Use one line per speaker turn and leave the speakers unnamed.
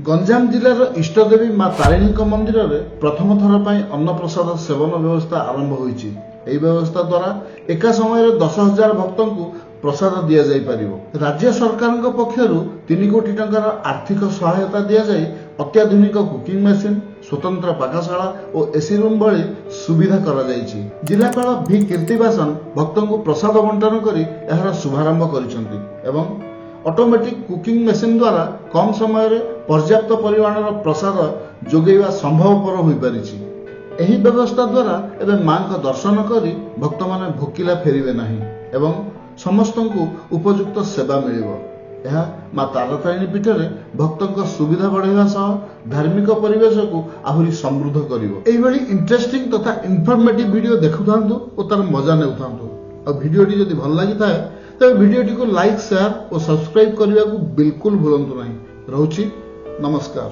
गंजाम जिलार इष्टदेवी मां तारिणी मंदिर में प्रथम थर पर अन्नप्रसाद सेवन व्यवस्था आरंभ होईची। एही व्यवस्था द्वारा एका समय 10,000 भक्तों को प्रसाद दि जापर। राज्य सरकार पक्षर 3 कोटी टंकार आर्थिक सहायता दि जाए अत्याधुनिक कुकिंग मेसीन, स्वतंत्र पाकशाला और एसी रूम भली सुविधा करा जायछि। जिलापाल भि कीर्तिवासन भक्तों को प्रसाद बंटन करी एहार शुभारंभ करिसंति एवं ऑटोमेटिक कुकिंग मेसीन द्वारा कम समय रे पर्याप्त परिमाणर प्रसाद जोगैवा संभवपर होई परिछि। एही व्यवस्था द्वारा एवं मां का दर्शन करी भक्त माने भोकिला फेरिबे नाही एवं समस्तंकु उपयुक्त सेवा मिलिबो। यह मां तारातारिणी पीठरे भक्तों सुविधा बढ़ावा सह धार्मिक परिवेश को आहुरी समृद्ध करिवो। एही भली इंटरेस्टिंग तथा इनफॉर्मेटिव वीडियो देखुथांतु और तार मजा नेउथांतु। और वीडियोटी जदि भल लागि थाए तबे वीडियोटी को लाइक, शेयर और सब्सक्राइब करने को बिल्कुल भूलंतु नहीं। रहूची नमस्कार।